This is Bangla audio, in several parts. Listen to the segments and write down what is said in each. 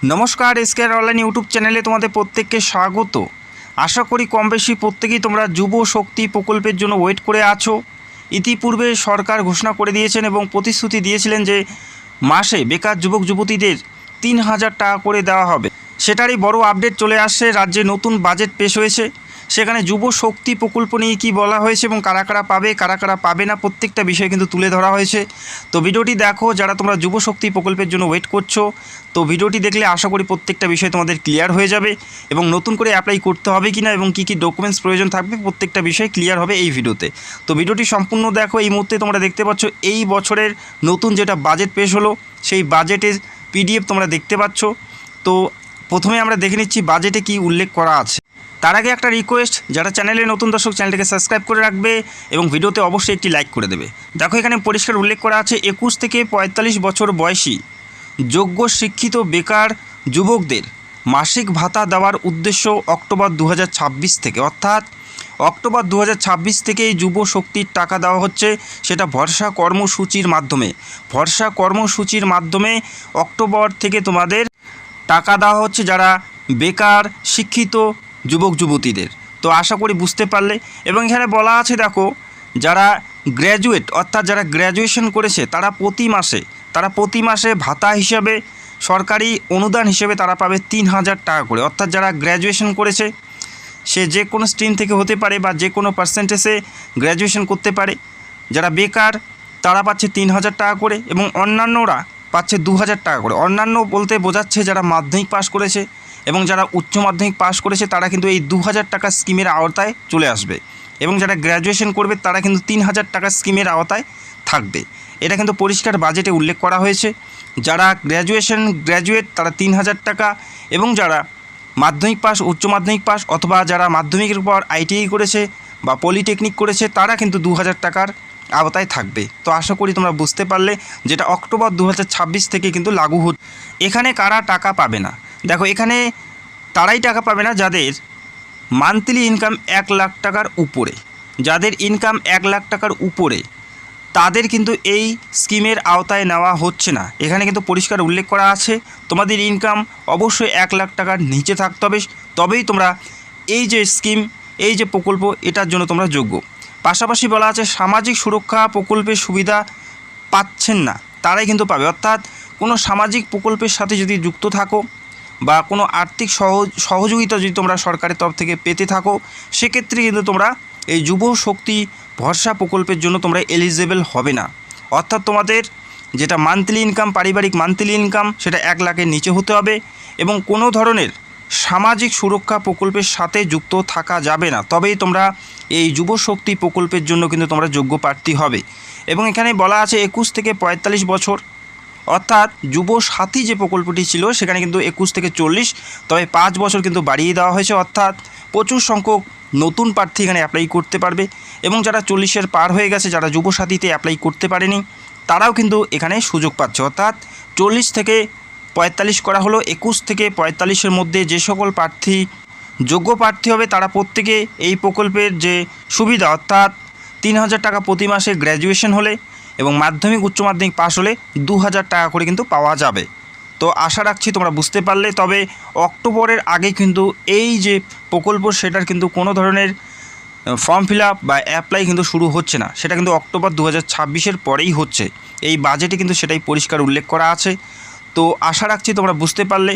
নমস্কার, এসকেআর অনলাইন ইউটিউব চ্যানেলে তোমাদের প্রত্যেককে স্বাগত। আশা করি কম বেশি প্রত্যেকেই তোমরা যুব শক্তি প্রকল্পের জন্য ওয়েট করে আছো। ইতিপূর্বে সরকার ঘোষণা করে দিয়েছেন এবং প্রতিশ্রুতি দিয়েছিলেন যে মাসে বেকার যুবক যুবতীদের ৩,০০০ টাকা করে দেওয়া হবে। সেটারই বড় আপডেট চলে আসছে। রাজ্যে নতুন বাজেট পেশ হয়েছে, সেখানে যুব শক্তি প্রকল্প নিয়ে কী বলা হয়েছে এবং কারা কারা পাবে কারা কারা পাবে না প্রত্যেকটা বিষয় কিন্তু তুলে ধরা হয়েছে। তো ভিডিওটি দেখো, যারা তোমরা যুব শক্তি প্রকল্পের জন্য ওয়েট করছো, তো ভিডিওটি দেখলে আশা করি প্রত্যেকটা বিষয় তোমাদের ক্লিয়ার হয়ে যাবে এবং নতুন করে অ্যাপ্লাই করতে হবে কিনা এবং কী কী ডকুমেন্টস প্রয়োজন থাকবে প্রত্যেকটা বিষয় ক্লিয়ার হবে এই ভিডিওতে। তো ভিডিওটি সম্পূর্ণ দেখো। এই মুহূর্তে তোমরা দেখতে পাচ্ছ এই বছরের নতুন যেটা বাজেট পেশ হলো সেই বাজেটের পিডিএফ তোমরা দেখতে পাচ্ছ। তো প্রথমে আমরা দেখে নিচ্ছি বাজেটে কি উল্লেখ করা আছে। তার আগে একটা রিকোয়েস্ট, যারা চ্যানেলে নতুন দর্শক চ্যানেলটিকে সাবস্ক্রাইব করে রাখবে এবং ভিডিওতে অবশ্যই একটি লাইক করে দেবে। দেখো এখানে পরিষ্কার উল্লেখ করা আছে 21 থেকে 45 বছর বয়সী যোগ্য শিক্ষিত বেকার যুবকদের মাসিক ভাতা দেওয়ার উদ্দেশ্য অক্টোবর 2026 থেকে, অর্থাৎ অক্টোবর 2026 থেকে এই যুব শক্তির টাকা দেওয়া হচ্ছে। সেটা ভরসা কর্মসূচির মাধ্যমে। ভরসা কর্মসূচির মাধ্যমে অক্টোবর থেকে তোমাদের টাকা দেওয়া হচ্ছে যারা বেকার শিক্ষিত যুবক যুবতীদের। তো আশা করি বুঝতে পারলে। এবং এখানে বলা আছে দেখো, যারা গ্র্যাজুয়েট অর্থাৎ যারা গ্র্যাজুয়েশন করেছে তারা প্রতি মাসে ভাতা হিসাবে সরকারি অনুদান হিসেবে তারা পাবে ৩,০০০ টাকা করে। অর্থাৎ যারা গ্র্যাজুয়েশন করেছে সে যে কোনো স্ট্রিম থেকে হতে পারে বা যে কোনো পার্সেন্টেজে গ্র্যাজুয়েশন করতে পারে। যারা বেকার তারা পাচ্ছে ৩,০০০ টাকা করে এবং অন্যান্যরা পাচ্ছে ২,০০০ টাকা করে। অন্যান্য বলতে বোঝাচ্ছে যারা মাধ্যমিক পাস করেছে এবং যারা উচ্চ মাধ্যমিক পাস করেছে তারা কিন্তু এই ২,০০০ টাকা স্কিমের আওতায় চলে আসবে এবং যারা গ্র্যাজুয়েশন করবে তারা কিন্তু ৩,০০০ টাকা স্কিমের আওতায় থাকবে। এটা কিন্তু পরিষ্কার বাজেটে উল্লেখ করা হয়েছে। যারা গ্র্যাজুয়েট তারা ৩,০০০ টাকা এবং যারা মাধ্যমিক পাস উচ্চ মাধ্যমিক পাস অথবা যারা মাধ্যমিকের পর আইটিআই করেছে বা পলিটেকনিক করেছে তারা কিন্তু ২,০০০ টাকার আওতায় থাকবে। তো আশা করি তোমরা বুঝতে পারলে, যেটা অক্টোবর 2026 থেকে কিন্তু লাগু হচ্ছে। এখানে কারা টাকা পাবে না, দেখো এখানে তারাই টাকা পাবে না যাদের মান্থলি ইনকাম 1 লাখ টাকার উপরে। যাদের ইনকাম 1 লাখ টাকার উপরে তাদের কিন্তু এই স্কিমের আওতায় নেওয়া হচ্ছে না। এখানে কিন্তু পরিষ্কার উল্লেখ করা আছে তোমাদের ইনকাম অবশ্যই 1 লাখ টাকার নিচে থাকতে হবে, তবেই তোমরা এই যে স্কিম এই যে প্রকল্প এটার জন্য তোমরা যোগ্য। পাশাপাশি বলা আছে সামাজিক সুরক্ষা প্রকল্পের সুবিধা পাচ্ছেন না তারাই কিন্তু পাবে। অর্থাৎ কোনো সামাজিক প্রকল্পের সাথে যদি যুক্ত থাকো বা কোনো আর্থিক সহযোগিতা যদি তোমরা সরকারের তরফ থেকে পেতে থাকো সেক্ষেত্রে কিন্তু তোমরা এই যুব শক্তি ভরসা প্রকল্পের জন্য তোমরা এলিজিবল হবে না। অর্থাৎ তোমাদের যেটা মান্থলি ইনকাম পারিবারিক মান্থলি ইনকাম সেটা 1 লাখের নিচে হতে হবে এবং কোনো ধরনের সামাজিক সুরক্ষা প্রকল্পের সাথে যুক্ত থাকা যাবে না, তবেই তোমরা এই যুব শক্তি প্রকল্পের জন্য কিন্তু তোমরা যোগ্য প্রার্থী হবে। এবং এখানে বলা আছে 21 থেকে 45 বছর, অর্থাৎ যুব সাথী যে প্রকল্পটি ছিল সেখানে কিন্তু 21 থেকে 40, তবে 5 বছর কিন্তু বাড়িয়ে দেওয়া হয়েছে। অর্থাৎ প্রচুর সংখ্যক নতুন প্রার্থী এখানে অ্যাপ্লাই করতে পারবে এবং যারা 40-এর পার হয়ে গেছে, যারা যুব সাথীতে অ্যাপ্লাই করতে পারেনি তারাও কিন্তু এখানে সুযোগ পাচ্ছে। অর্থাৎ 40 থেকে 45 করা হলো। 21 থেকে 45-এর মধ্যে যে সকল প্রার্থী যোগ্য প্রার্থী হবে তারা প্রত্যেকে এই প্রকল্পের যে সুবিধা, অর্থাৎ ৩,০০০ টাকা প্রতি মাসে গ্র্যাজুয়েশন হলে এবং মাধ্যমিক উচ্চ মাধ্যমিক পাস হলে ২,০০০ টাকা করে কিন্তু পাওয়া যাবে। তো আশা রাখছি তোমরা বুঝতে পারলে। তবে অক্টোবরের আগে কিন্তু এই যে প্রকল্প সেটার কিন্তু কোনো ধরনের ফর্ম ফিল আপ বা অ্যাপ্লাই কিন্তু শুরু হচ্ছে না, সেটা কিন্তু অক্টোবর 2026-এর পরেই হচ্ছে। এই বাজেটে কিন্তু সেটাই পরিষ্কার উল্লেখ করা আছে। তো আশা রাখছি তোমরা বুঝতে পারলে।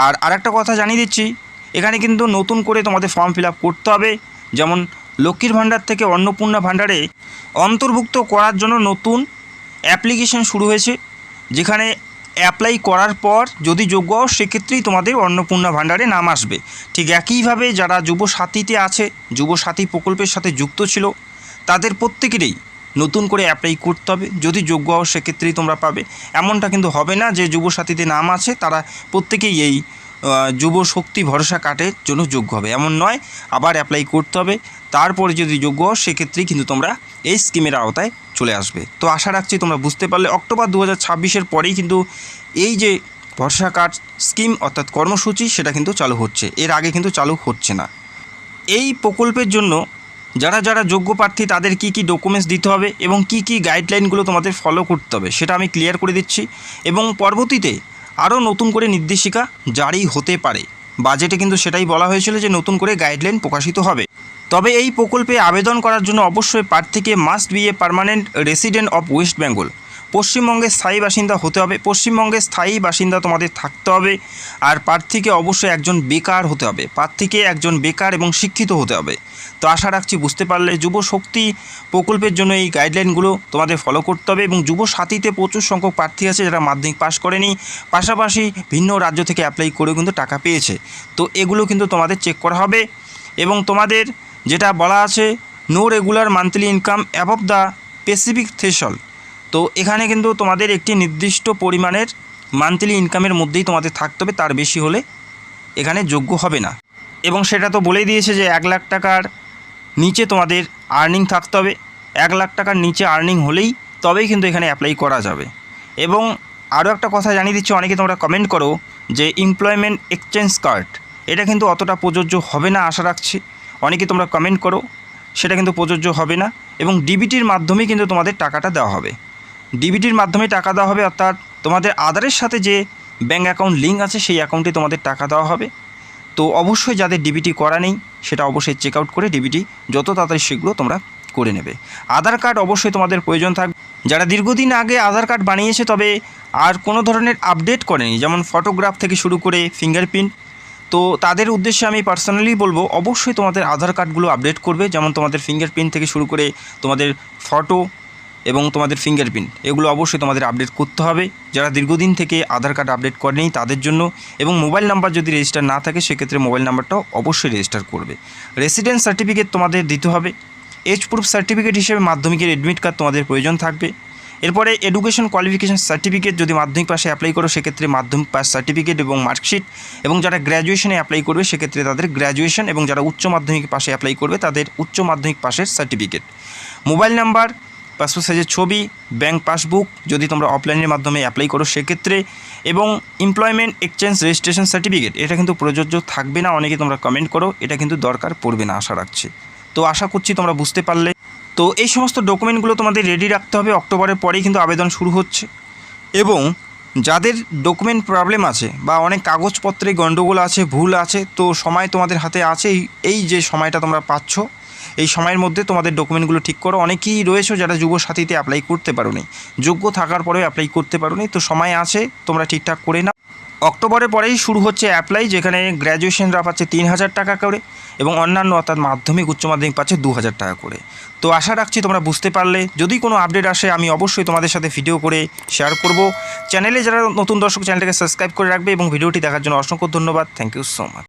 আর আরেকটা কথা জানিয়ে দিচ্ছি, এখানে কিন্তু নতুন করে তোমাদের ফর্ম ফিল আপ করতে হবে। যেমন লক্ষ্মীর ভাণ্ডার থেকে অন্নপূর্ণা ভাণ্ডারে অন্তর্ভুক্ত করার জন্য নতুন অ্যাপ্লিকেশন শুরু হয়েছে, যেখানে অ্যাপ্লাই করার পর যদি যোগ্য হও সেক্ষেত্রেই তোমাদের অন্নপূর্ণা ভাণ্ডারে নাম আসবে। ঠিক একইভাবে যারা যুব সাথীতে আছে, যুব সাথী প্রকল্পের সাথে যুক্ত ছিল, তাদের প্রত্যেকেরই নতুন করে অ্যাপ্লাই করতে হবে। যদি যোগ্য হও সেক্ষেত্রেই তোমরা পাবে, এমনটা কিন্তু হবে না যে যুব সাথীতে নাম আছে তারা প্রত্যেকেই এই যুব শক্তি ভরসা কার্ডের জন্য যোগ্য হবে, এমন নয়। আবার অ্যাপ্লাই করতে হবে, তারপরে যদি যোগ্য হও সেক্ষেত্রেই কিন্তু তোমরা এই স্কিমের আওতায় চলে আসবে। তো আশা রাখছি তোমরা বুঝতে পারলে। অক্টোবর 2026-এর পরেই কিন্তু এই যে ভরসা কার্ড স্কিম অর্থাৎ কর্মসূচি সেটা কিন্তু চালু হচ্ছে, এর আগে কিন্তু চালু হচ্ছে না। এই প্রকল্পের জন্য যারা যারা যোগ্য প্রার্থী তাদের কি কি ডকুমেন্টস দিতে হবে এবং কি কি গাইডলাইনগুলো তোমাদের ফলো করতে হবে সেটা আমি ক্লিয়ার করে দিচ্ছি এবং পরবর্তীতে আরও নতুন করে নির্দেশিকা জারি হতে পারে। বাজেটে কিন্তু সেটাই বলা হয়েছিল যে নতুন করে গাইডলাইন প্রকাশিত হবে। তবে এই প্রকল্পে আবেদন করার জন্য অবশ্যই প্রার্থীকে must B a permanent resident of West Bengal, পশ্চিমবঙ্গের স্থায়ী বাসিন্দা হতে হবে। পশ্চিমবঙ্গের স্থায়ী বাসিন্দা তোমাদের থাকতে হবে। আর প্রার্থীকে অবশ্যই একজন বেকার হতে হবে, প্রার্থীকে একজন বেকার এবং শিক্ষিত হতে হবে। তো আশা রাখছি বুঝতে পারলে। যুব শক্তি প্রকল্পের জন্য এই গাইডলাইনগুলো তোমাদের ফলো করতে হবে। এবং যুব সাথীতে প্রচুর সংখ্যক প্রার্থী আছে যারা মাধ্যমিক পাশ করেনি, পাশাপাশি ভিন্ন রাজ্য থেকে অ্যাপ্লাই করেও কিন্তু টাকা পেয়েছে। তো এগুলো কিন্তু তোমাদের চেক করা হবে। এবং তোমাদের যেটা বলা আছে, no regular monthly income above the specific threshold. তো এখানে কিন্তু তোমাদের একটি নির্দিষ্ট পরিমাণের মান্থলি ইনকামের মধ্যেই তোমাদের থাকতে হবে, তার বেশি হলে এখানে যোগ্য হবে না। এবং সেটা তো বলেই দিয়েছে যে 1 লাখ টাকার নিচে তোমাদের আর্নিং থাকতে হবে। 1 লাখ টাকার নিচে আর্নিং হলেই তবেই কিন্তু এখানে অ্যাপ্লাই করা যাবে। এবং আরও একটা কথা জানিয়ে দিচ্ছি, অনেকে তোমরা কমেন্ট করো যে এমপ্লয়মেন্ট এক্সচেঞ্জ কার্ড, এটা কিন্তু অতটা প্রযোজ্য হবে না আশা রাখছি। অনেকে তোমরা কমেন্ট করো, সেটা কিন্তু প্রযোজ্য হবে না। এবং ডিবিটির মাধ্যমেই কিন্তু তোমাদের টাকাটা দেওয়া হবে। ডিবিটির মাধ্যমে টাকা দেওয়া হবে, অর্থাৎ তোমাদের আধারের সাথে যে ব্যাঙ্ক অ্যাকাউন্ট লিঙ্ক আছে সেই অ্যাকাউন্টে তোমাদের টাকা দেওয়া হবে। তো অবশ্যই যাদের ডিবিটি করা নেই সেটা অবশ্যই চেক আউট করে ডিবিটি যত তাড়াতাড়ি শীঘ্র তোমরা করে নেবে। আধার কার্ড অবশ্যই তোমাদের প্রয়োজন থাকবে। যারা দীর্ঘদিন আগে আধার কার্ড বানিয়েছে তবে আর কোনো ধরনের আপডেট করেনি, যেমন ফটোগ্রাফ থেকে শুরু করে ফিঙ্গারপ্রিন্ট, তো তাদের উদ্দেশ্যে আমি পার্সোনালি বলবো অবশ্যই তোমাদের আধার কার্ডগুলো আপডেট করবে। যেমন তোমাদের ফিঙ্গারপ্রিন্ট থেকে শুরু করে তোমাদের ফটো এবং তোমাদের ফিঙ্গারপ্রিন্ট, এগুলো অবশ্যই তোমাদের আপডেট করতে হবে। যারা দীর্ঘদিন থেকে আধার কার্ড আপডেট করেনি তাদের জন্য। এবং মোবাইল নাম্বার যদি রেজিস্টার না থাকে সেক্ষেত্রে মোবাইল নাম্বারটাও অবশ্যই রেজিস্টার করবে। রেসিডেন্স সার্টিফিকেট তোমাদের দিতে হবে। এজ প্রুফ সার্টিফিকেট হিসেবে মাধ্যমিকের অ্যাডমিট কার্ড তোমাদের প্রয়োজন থাকবে। এরপরে এডুকেশন কোয়ালিফিকেশন সার্টিফিকেট, যদি মাধ্যমিক পাশে অ্যাপ্লাই করো সেক্ষেত্রে মাধ্যমিক পাস সার্টিফিকেট এবং মার্কশিট। এবং যারা গ্র্যাজুয়েশনে অ্যাপ্লাই করবে সেক্ষেত্রে তাদের গ্র্যাজুয়েশন, এবং যারা উচ্চ মাধ্যমিক পাশে অ্যাপ্লাই করবে তাদের উচ্চ মাধ্যমিক পাশের সার্টিফিকেট। মোবাইল নাম্বার, পাসপোর্ট সাইজের ছবি, ব্যাঙ্ক পাসবুক যদি তোমরা অফলাইনের মাধ্যমে অ্যাপ্লাই করো সেক্ষেত্রে, এবং এমপ্লয়মেন্ট এক্সচেঞ্জ রেজিস্ট্রেশন সার্টিফিকেট, এটা কিন্তু প্রযোজ্য থাকবে না। অনেকে তোমরা কমেন্ট করো, এটা কিন্তু দরকার পড়বে না আশা রাখছি। তো আশা করছি তোমরা বুঝতে পারলে। তো এই সমস্ত ডকুমেন্টগুলো তোমাদের রেডি রাখতে হবে। অক্টোবরের পরেই কিন্তু আবেদন শুরু হচ্ছে। এবং যাদের ডকুমেন্ট প্রবলেম আছে বা অনেক কাগজপত্রে গণ্ডগোল আছে, ভুল আছে, তো সময় তোমাদের হাতে আছে। এই যে সময়টা তোমরা পাচ্ছ, এই সময়ের মধ্যে তোমাদের ডকুমেন্টগুলো ঠিক করো। অনেকেই রয়েছে যারা যুব সাথীতে অ্যাপ্লাই করতে পারোনি, যোগ্য থাকার পরেও অ্যাপ্লাই করতে পারোনি, তো সময় আছে, তোমরা ঠিকঠাক করে নাও। অক্টোবরের পরেই শুরু হচ্ছে অ্যাপ্লাই, যেখানে গ্র্যাজুয়েশনরা পাচ্ছে 3000 টাকা করে এবং অন্যান্য অর্থাৎ মাধ্যমিক উচ্চ মাধ্যমিক পাচ্ছে 2000 টাকা করে। তো আশা রাখছি তোমরা বুঝতে পারলে। যদি কোনো আপডেট আসে আমি অবশ্যই তোমাদের সাথে ভিডিও করে শেয়ার করব। চ্যানেলে যারা নতুন দর্শক চ্যানেলটাকে সাবস্ক্রাইব করে রাখবে এবং ভিডিওটি দেখার জন্য অসংখ্য ধন্যবাদ। Thank you so much.